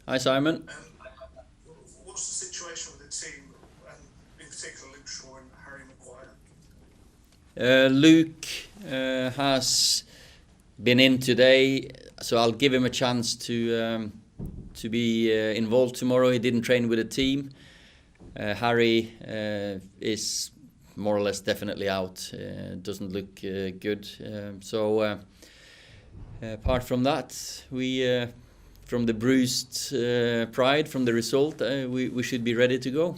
Hi, Simon. What's the situation with the team, and in particular Luke Shaw and Harry Maguire? Luke has been in today, so I'll give him a chance to be involved tomorrow. He didn't train with the team. Harry is more or less definitely out. Doesn't look good. Apart from that, we from the bruised pride from the result, we should be ready to go.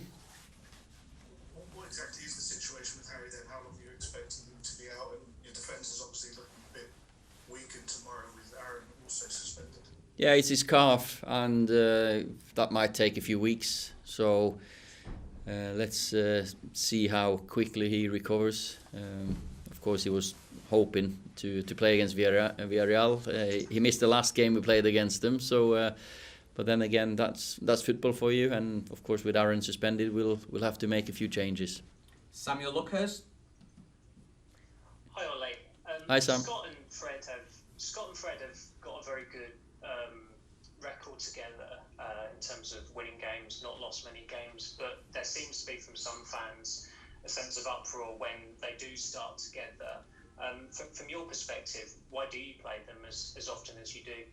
What exactly is the situation with Harry then? How long are you expecting him to be out? And your defence is obviously looking a bit weakened tomorrow with Aaron also suspended. Yeah, it's his calf, and that might take a few weeks. So let's see how quickly he recovers. Of course, he was hoping to play against Villarreal. He missed the last game we played against them. But then again, that's football for you. And of course, with Aaron suspended, we'll have to make a few changes. Samuel Luckhurst. Hi Ole. Hi, Sam. Scott and Fred have got a very good record together in terms of winning games, not lost many games. But there seems to be from some fans a sense of uproar when they do start together. From your perspective, why do you play them as often as you do?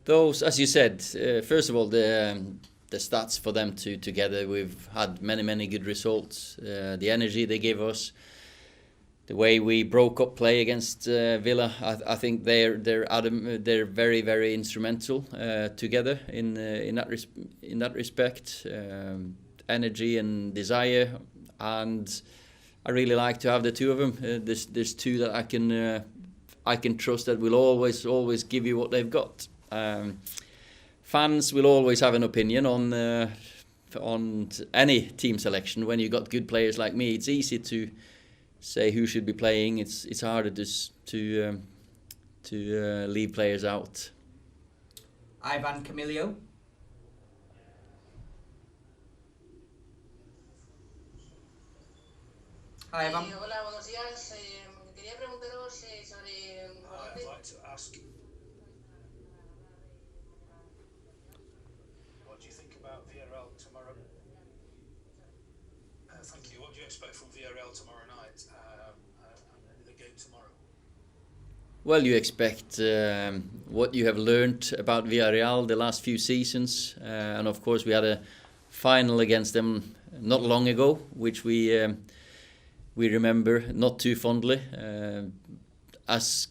Those, as you said, first of all, the stats for them two together. We've had many good results. The energy they give us, the way we broke up play against Villa, I think they're very instrumental together in that respect. Energy and desire, and I really like to have the two of them. There's two that I can trust that will always give you what they've got. Fans will always have an opinion on any team selection. When you got good players like me, it's easy to say who should be playing. It's harder to leave players out. Ivan Camilio. Hi, Ivan. Hola, buenos días. Quería preguntaros sobre... I'd like to ask, what do you think about Villarreal tomorrow? Thank you. What do you expect from Villarreal tomorrow night and the game tomorrow? Well, you expect what you have learned about Villarreal the last few seasons, and of course we had a final against them not long ago, which we remember not too fondly. As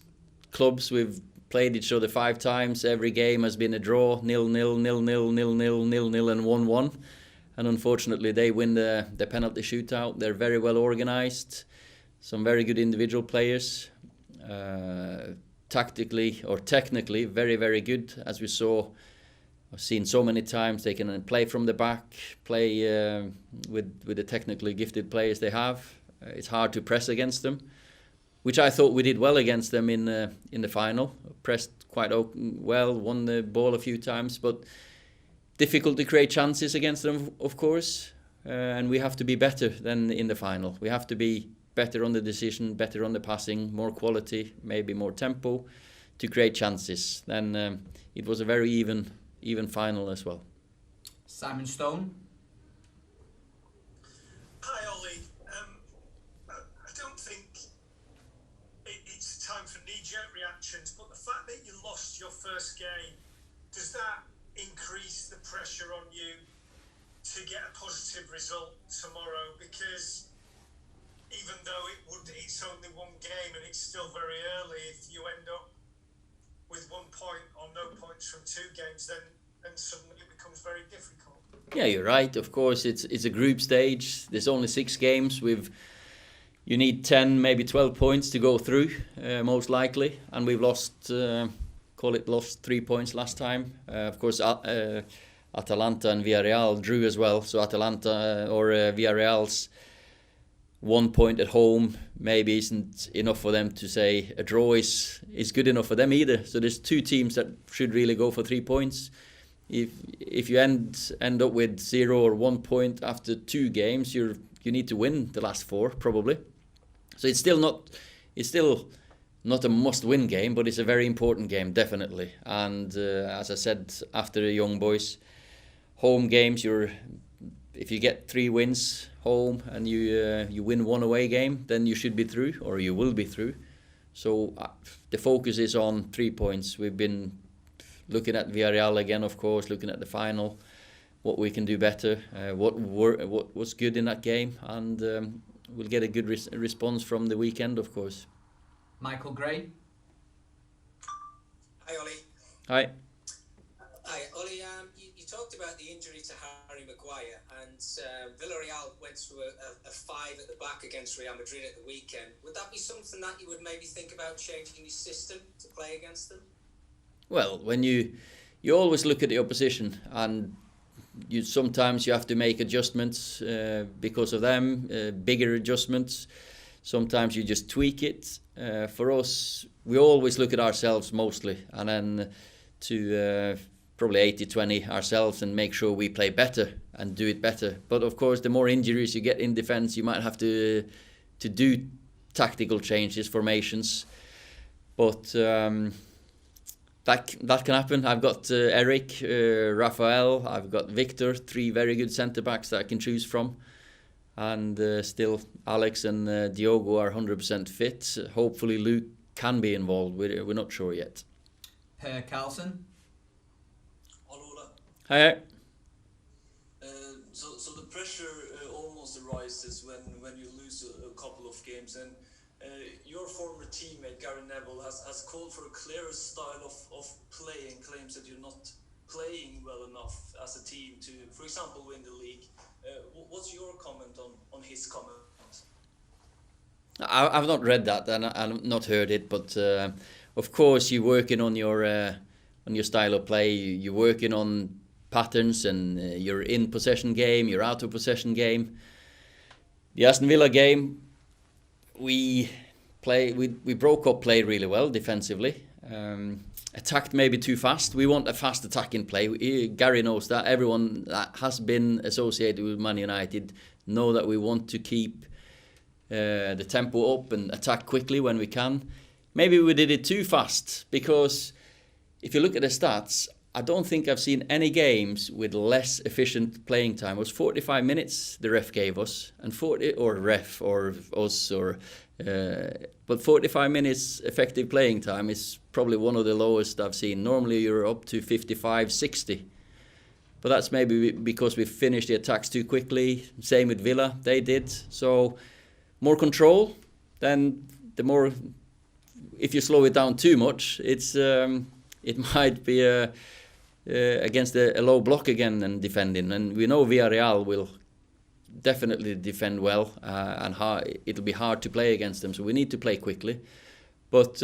clubs, we've played each other 5 times. Every game has been a draw, 0-0, 0-0, 0-0, 0-0, and 1-1. And unfortunately, they win the penalty shootout. They're very well organised. Some very good individual players. Tactically or technically, very good. As we saw, I've seen so many times, they can play from the back, play with the technically gifted players they have. It's hard to press against them, which I thought we did well against them in the final. Pressed quite well, won the ball a few times, but difficult to create chances against them, of course. And we have to be better than in the final. We have to be better on the decision, better on the passing, more quality, maybe more tempo to create chances. Then it was a very even final as well. Simon Stone. Hi Ollie. I don't think it's time for knee-jerk reactions, but the fact that you lost your first game, does that increase the pressure on you to get a positive result tomorrow? Because even though it's only one game and it's still very early, if you end up with 1 point or no points from 2 games, then suddenly it becomes very difficult. Yeah, you're right. Of course, it's a group stage. There's only 6 games. You need 10, maybe 12 points to go through, most likely. And we've lost 3 points last time. Of course, Atalanta and Villarreal drew as well. So Atalanta or Villarreal's 1 point at home maybe isn't enough for them to say a draw is good enough for them either. So there's 2 teams that should really go for 3 points. If you end up with 0 or 1 point after 2 games, you need to win the last 4 probably. So it's still not a must-win game, but it's a very important game, definitely. And as I said, after the young boys, home games, if you get 3 wins home and you win 1 away game, then you should be through, or you will be through. So the focus is on 3 points. We've been looking at Villarreal again, of course, looking at the final, what we can do better, what was good in that game, and we'll get a good response from the weekend, of course. Michael Gray. Hi, Ole. Hi. Hi, Ole. You talked about the injury to Harry Maguire, and Villarreal went through a 5 at the back against Real Madrid at the weekend. Would that be something that you would maybe think about changing your system to play against them? Well, when you always look at the opposition, and sometimes you have to make adjustments because of them, bigger adjustments. Sometimes you just tweak it. For us, we always look at ourselves mostly, and then to probably 80-20 ourselves and make sure we play better and do it better. But of course, the more injuries you get in defence, you might have to do tactical changes, formations. But that can happen. I've got Eric, Rafael, I've got Victor, 3 very good centre-backs that I can choose from. And still Alex and Diogo are 100% fit. Hopefully Luke can be involved. We're not sure yet. Per Carlson. Hello. Hi. So the pressure almost arises when you lose a couple of games, and your former teammate Gary Neville has called for a clearer style of play and claims that you're not playing well enough as a team to, for example, win the league. What's your comment on his comment? I've not read that and I've not heard it, but of course you're working on your style of play. You're working on patterns, and you're in possession game, you're out of possession game. The Aston Villa game, we broke up play really well defensively. Attacked maybe too fast. We want a fast attacking play. Gary knows that. Everyone that has been associated with Man United know that we want to keep the tempo up and attack quickly when we can. Maybe we did it too fast, because if you look at the stats, I don't think I've seen any games with less efficient playing time. It was 45 minutes the ref gave us, and 45 minutes effective playing time is probably one of the lowest I've seen. Normally you're up to 55, 60. But that's maybe because we finished the attacks too quickly. Same with Villa, they did. So more control, then the more, if you slow it down too much, it might be against a low block again and defending. And we know Villarreal will definitely defend well, and it'll be hard to play against them. So we need to play quickly. But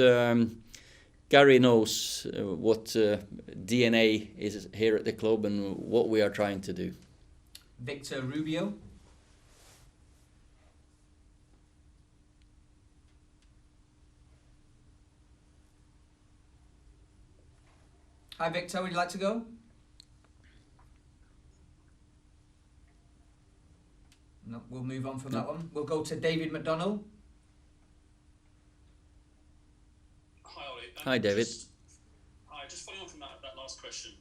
Gary knows what DNA is here at the club and what we are trying to do. Victor Rubio. Hi Victor, would you like to go? No, we'll move on from that one. We'll go to David McDonnell. Hi Ollie. Hi David. Just following on from that last question,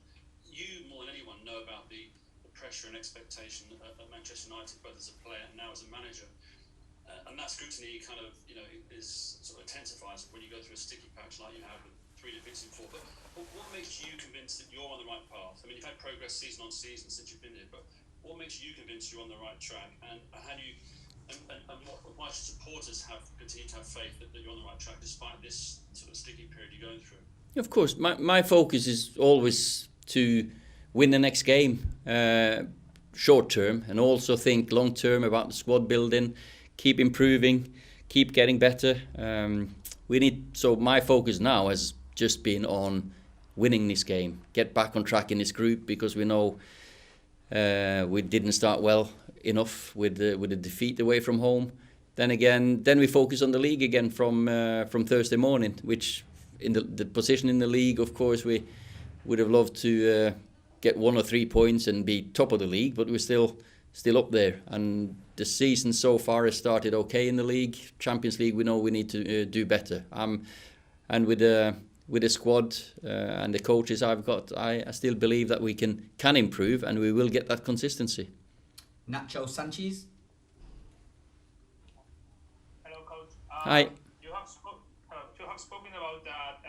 you more than anyone know about the pressure and expectation at Manchester United, both as a player and now as a manager. And that scrutiny kind of, is sort of intensifies when you go through a sticky patch like you have with 3 defeats in 4. But what makes you convinced that you're on the right path? I mean, you've had progress season on season since you've been here, but what makes you convinced you're on the right track? And how do you, and why should supporters continue to have faith that you're on the right track despite this sort of sticky period you're going through? Of course, my focus is always to win the next game, short term, and also think long term about the squad building, keep improving, keep getting better. So my focus now has just been on winning this game, get back on track in this group, because we know we didn't start well enough with the defeat away from home. Then we focus on the league again from Thursday morning, which in the position in the league, of course, we would have loved to get 1 or 3 points and be top of the league, but we're still still up there. And the season so far has started okay in the league. Champions League, we know we need to do better. And with the squad and the coaches I've got, I still believe that we can improve, and we will get that consistency. Nacho Sanchez. Hello, coach. Hi. You have spoken about that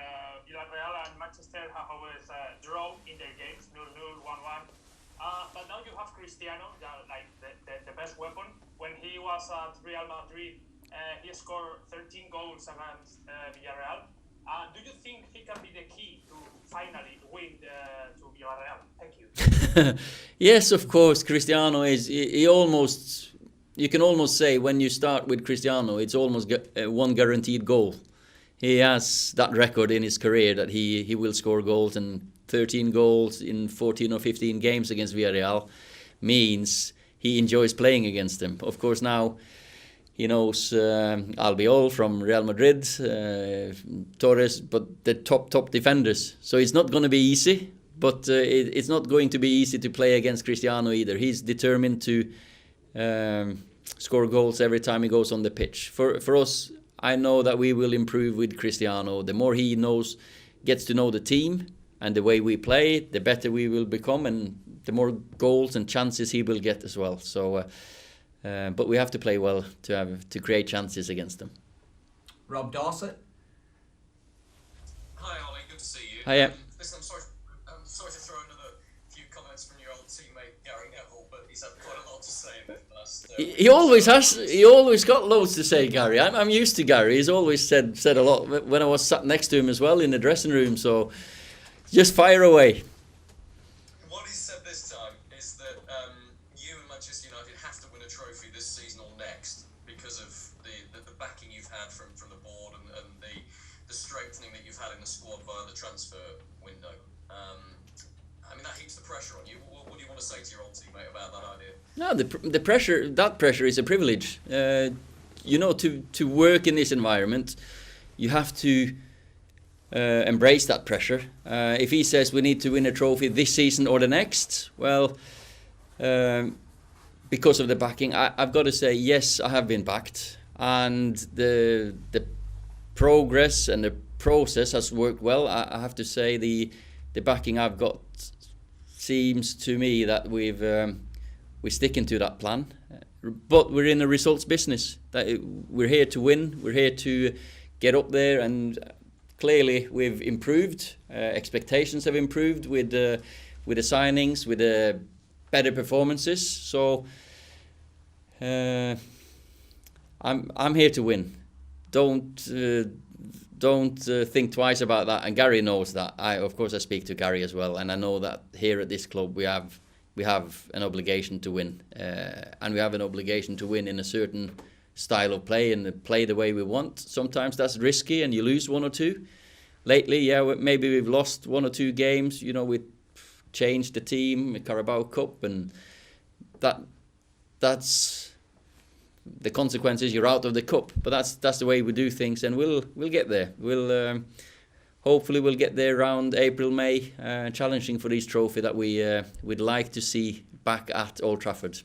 Villarreal and Manchester have always drawn in their games, 0-0, 1-1. But now you have Cristiano, like the best weapon. When he was at Real Madrid, he scored 13 goals against Villarreal. Do you think he can be the key to finally win to Villarreal? Thank you. Yes, of course. Cristiano is. He almost. You can almost say when you start with Cristiano, it's almost one guaranteed goal. He has that record in his career that he will score goals, and 13 goals in 14 or 15 games against Villarreal means he enjoys playing against them. Of course, now he knows Albiol from Real Madrid, Torres, but the top defenders. So it's not going to be easy, but it's not going to be easy to play against Cristiano either. He's determined to score goals every time he goes on the pitch. For us, I know that we will improve with Cristiano. The more he gets to know the team and the way we play, the better we will become, and the more goals and chances he will get as well. So, but we have to play well to create chances against them. Rob Dorset. Hi, Ole. Good to see you. Hiya. Listen, I'm sorry to throw another few comments from your old teammate Gary Neville, but he's had quite a lot to say in the past. He always has. He always got loads to say, Gary. I'm used to Gary. He's always said a lot when I was sat next to him as well in the dressing room. So just fire away. What he said this time is that you and Manchester United have to win a trophy this season or next because of the backing you've had from the board and the strengthening that you've had in the squad via the transfer window. I mean, that heaps the pressure on you. What do you want to say to your old teammate about that idea? No, the pressure. That pressure is a privilege. To work in this environment, you have to embrace that pressure. If he says we need to win a trophy this season or the next, well, because of the backing, I've got to say yes, I have been backed, and the progress and the process has worked well. I have to say the backing I've got seems to me that we're sticking to that plan, but we're in a results business. That we're here to win. We're here to get up there, and clearly we've improved. Expectations have improved with the signings, with the better performances. So I'm here to win. Don't think twice about that. And Gary knows that. Of course I speak to Gary as well, and I know that here at this club we have an obligation to win, and we have an obligation to win in a certain style of play and play the way we want. Sometimes that's risky and you lose one or two. Lately, maybe we've lost one or two games. We changed the team, the Carabao Cup, and that's the consequences. You're out of the cup, but that's the way we do things, and we'll get there. Hopefully we'll get there around April, May, challenging for this trophy that we'd like to see back at Old Trafford.